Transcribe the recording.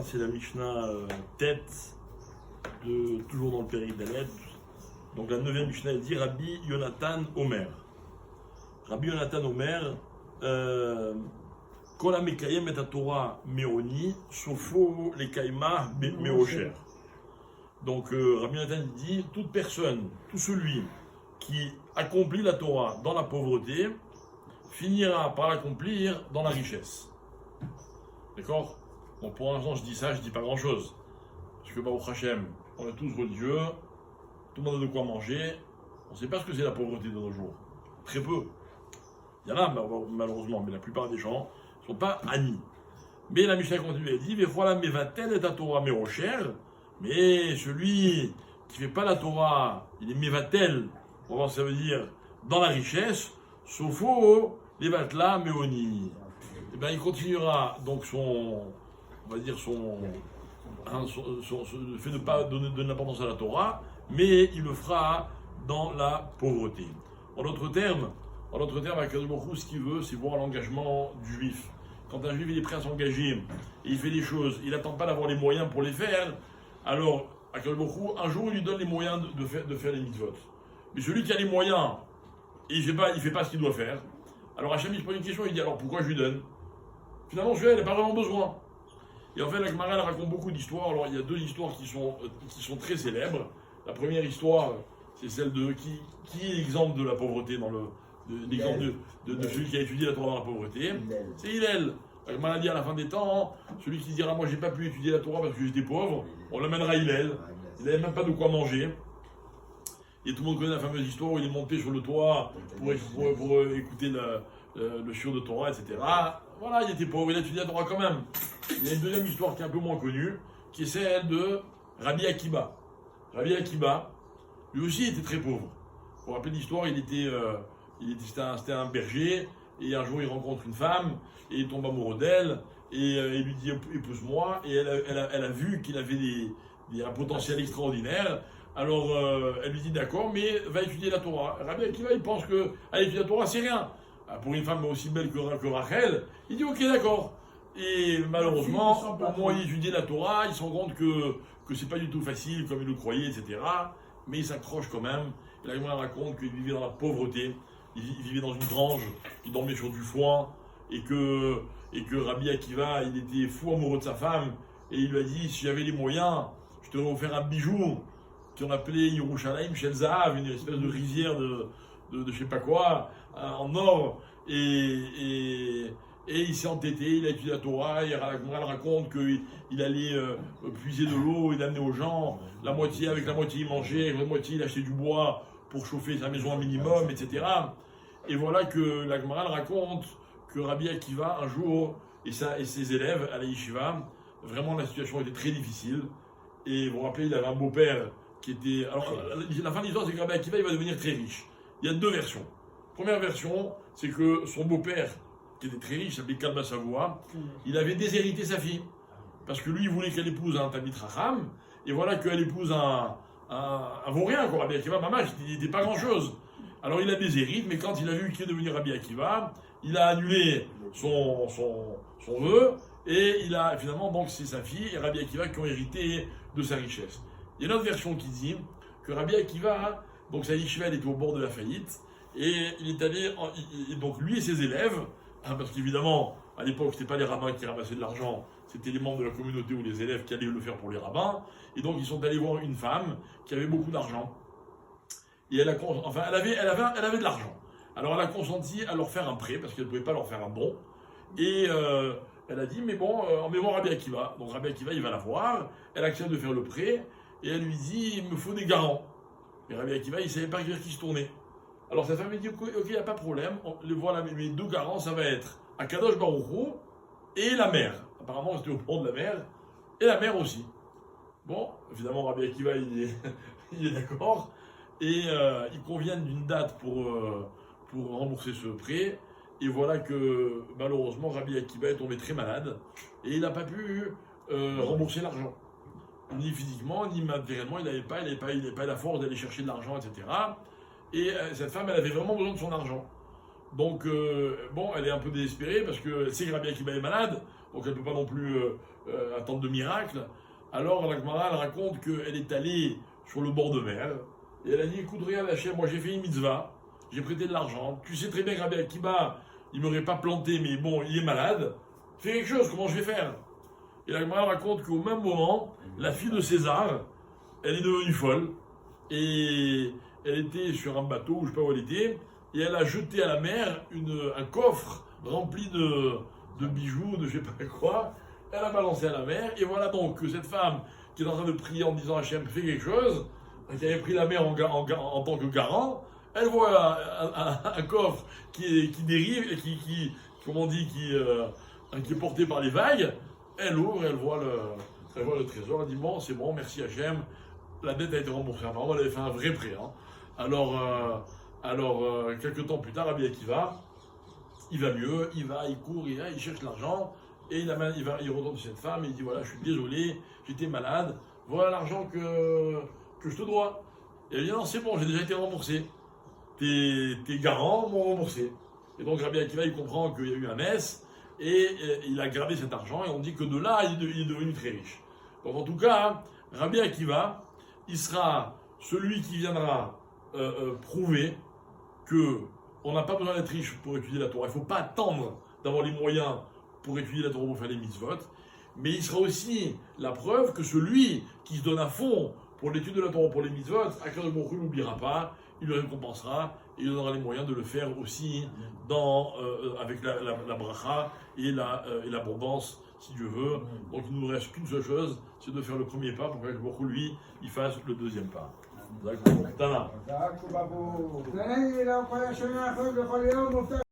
Mishnah, c'est la Mishnah tête, toujours dans le Péril d'Aled. Donc la 9e Mishnah, elle dit Rabbi Yonatan Omer. Rabbi Yonatan Omer, Kol HaMekayem et Torah Meoni, Sofo les Kaima Meosher. Donc Rabbi Yonatan dit toute personne, tout celui qui accomplit la Torah dans la pauvreté, finira par l'accomplir dans la richesse. D'accord? Bon, pour l'instant, je dis ça, je dis pas grand-chose. Parce que, Baruch Hashem, on est tous religieux, tout le monde a de quoi manger. On ne sait pas ce que c'est la pauvreté de nos jours. Très peu. Il y en a, malheureusement, mais la plupart des gens ne sont pas amis. Mais la Mishnah continue, elle dit, voilà, mais va-t-elle être la Torah mérocher? Mais celui qui ne fait pas la Torah, il est mévatel, on va voir ce que ça veut dire, dans la richesse, sauf les vatla méoni. Et bien, il continuera donc le fait de ne pas donner de l'importance à la Torah, mais il le fera dans la pauvreté. En d'autres termes, Akadosh Baruch Hu, ce qu'il veut, c'est voir l'engagement du juif. Quand un juif il est prêt à s'engager et il fait des choses, il n'attend pas d'avoir les moyens pour les faire, alors Akadosh Baruch Hu, un jour, il lui donne les moyens de faire les mitzvot. Mais celui qui a les moyens et il ne fait pas ce qu'il doit faire, alors Hachem il se pose une question, il dit alors pourquoi je lui donne? Finalement, celui-là, il n'a pas vraiment besoin. Et en fait, la Gemara elle raconte beaucoup d'histoires. Alors, il y a deux histoires qui sont très célèbres. La première histoire, c'est celle de qui est l'exemple de la pauvreté dans l'exemple de celui qui a étudié la Torah dans la pauvreté. C'est Hillel. La Gemara dit à la fin des temps, celui qui dira moi j'ai pas pu étudier la Torah parce que j'étais pauvre, on l'amènera à Hillel. Il n'avait même pas de quoi manger. Et tout le monde connaît la fameuse histoire où il est monté sur le toit pour écouter le shiur de Torah, etc. Voilà, il était pauvre, il a étudié la Torah quand même. Il y a une deuxième histoire qui est un peu moins connue, qui est celle de Rabbi Akiba. Rabbi Akiba, lui aussi était très pauvre. Pour vous rappeler l'histoire, c'était un berger, et un jour il rencontre une femme, et il tombe amoureux d'elle, et il lui dit épouse-moi, et elle a vu qu'il avait un potentiel extraordinaire. Alors elle lui dit d'accord, mais va étudier la Torah. Rabbi Akiba, il pense que aller étudier la Torah, c'est rien. Pour une femme aussi belle que Rachel, il dit ok d'accord. Et malheureusement, au moment où il étudie la Torah, il se rend compte que c'est pas du tout facile comme il le croyait, etc. Mais il s'accroche quand même. Et la Gemara raconte qu'il vivait dans la pauvreté, il vivait dans une grange, il dormait sur du foin, et que Rabbi Akiva, il était fou amoureux de sa femme, et il lui a dit si j'avais les moyens, je t'aurais offert un bijou qu'on appelait Yerushalayim Shel Zahav, une espèce de rizière de je sais pas quoi, en or, et il s'est entêté, il a étudié la Torah, et la Gemara raconte qu'il allait puiser de l'eau, il amenait aux gens, avec la moitié il mangeait, avec la moitié il achetait du bois pour chauffer sa maison un minimum, etc. Et voilà que la Gemara raconte que Rabbi Akiva, un jour, et ses élèves à la yeshiva, vraiment la situation était très difficile, et vous vous rappelez, il avait un beau-père qui était... Alors, la fin de l'histoire, c'est que Rabbi Akiva, il va devenir très riche. Il y a deux versions. Première version, c'est que son beau-père, qui était très riche, s'appelait Kalba Savoie, il avait déshérité sa fille. Parce que lui, il voulait qu'elle épouse un Talmid Chacham, et voilà qu'elle épouse un vaurien, quoi. Rabbi Akiva, maman, il n'était pas grand-chose. Alors il a déshérité, mais quand il a vu qu'il est devenu Rabbi Akiva, il a annulé son vœu, et finalement, donc c'est sa fille et Rabbi Akiva qui ont hérité de sa richesse. Il y a une autre version qui dit que Rabbi Akiva, donc sa yeshiva, elle était au bord de la faillite, et il est allé, donc lui et ses élèves, parce qu'évidemment, à l'époque, ce n'était pas les rabbins qui ramassaient de l'argent, c'était les membres de la communauté ou les élèves qui allaient le faire pour les rabbins, et donc ils sont allés voir une femme qui avait beaucoup d'argent, et elle avait de l'argent. Alors elle a consenti à leur faire un prêt, parce qu'elle ne pouvait pas leur faire un don, et elle a dit, mais bon, emmenez-moi Rabbi Akiva. Donc Rabbi Akiva, il va la voir, elle accepte de faire le prêt, et elle lui dit, il me faut des garants. Et Rabbi Akiva, il ne savait pas vers qui se tourner. Alors sa femme lui dit, ok, il n'y a pas de problème, voilà, mes deux garants, ça va être Akadosh Baruch Hu et la mer. Apparemment, c'était au bord de la mer, et la mer aussi. Bon, évidemment, Rabbi Akiva, il est d'accord, et ils conviennent d'une date pour rembourser ce prêt, et voilà que malheureusement, Rabbi Akiva est tombé très malade, et il n'a pas pu rembourser l'argent. Ni physiquement, ni matériellement, il n'avait pas la force d'aller chercher de l'argent, etc. Et cette femme, elle avait vraiment besoin de son argent. Donc, bon, elle est un peu désespérée parce qu'elle sait que Rabbi Akiva est malade, donc elle ne peut pas non plus attendre de miracle. Alors, la Gemara, elle raconte qu'elle est allée sur le bord de mer et elle a dit, écoute, regarde Hachem, moi j'ai fait une mitzvah, j'ai prêté de l'argent, tu sais très bien que Rabbi Akiva, il ne m'aurait pas planté, mais bon, il est malade, fais quelque chose, comment je vais faire? Et la Gemara raconte qu'au même moment, la fille de César, elle est devenue folle et elle était sur un bateau, ou je ne sais pas où elle était, et elle a jeté à la mer un coffre rempli de bijoux, de je ne sais pas quoi. Elle a balancé à la mer, et voilà donc que cette femme qui est en train de prier en disant Hachem, fais quelque chose, qui avait pris la mer en tant que garant, elle voit un coffre qui dérive, et comment on dit, qui est porté par les vagues. Elle ouvre, elle voit le trésor, elle dit bon, c'est bon, merci Hachem, la dette a été remboursée. Apparemment, elle avait fait un vrai prêt. Hein. Alors, quelques temps plus tard, Rabbi Akiva, il va mieux, il court, il cherche l'argent, et il retourne chez cette femme, et il dit voilà, je suis désolé, j'étais malade, voilà l'argent que je te dois. Et elle dit non, c'est bon, j'ai déjà été remboursé. Tes garants m'ont remboursé. Et donc Rabbi Akiva, il comprend qu'il y a eu un mess, et il a gardé cet argent, et on dit que de là, il est devenu très riche. Donc en tout cas, Rabbi Akiva, il sera celui qui viendra prouver qu'on n'a pas besoin d'être riche pour étudier la Torah. Il ne faut pas attendre d'avoir les moyens pour étudier la Torah, pour faire les mitzvot. Mais il sera aussi la preuve que celui qui se donne à fond pour l'étude de la Torah, pour les mitzvot, Akadosh Baruch Hu ne l'oubliera pas, il le récompensera et il donnera les moyens de le faire aussi avec la bracha et l'abondance, si Dieu veut. Donc il ne nous reste qu'une seule chose, c'est de faire le premier pas pour que Akadosh Baruch Hu, lui, il fasse le deuxième pas. D'accord. Tana.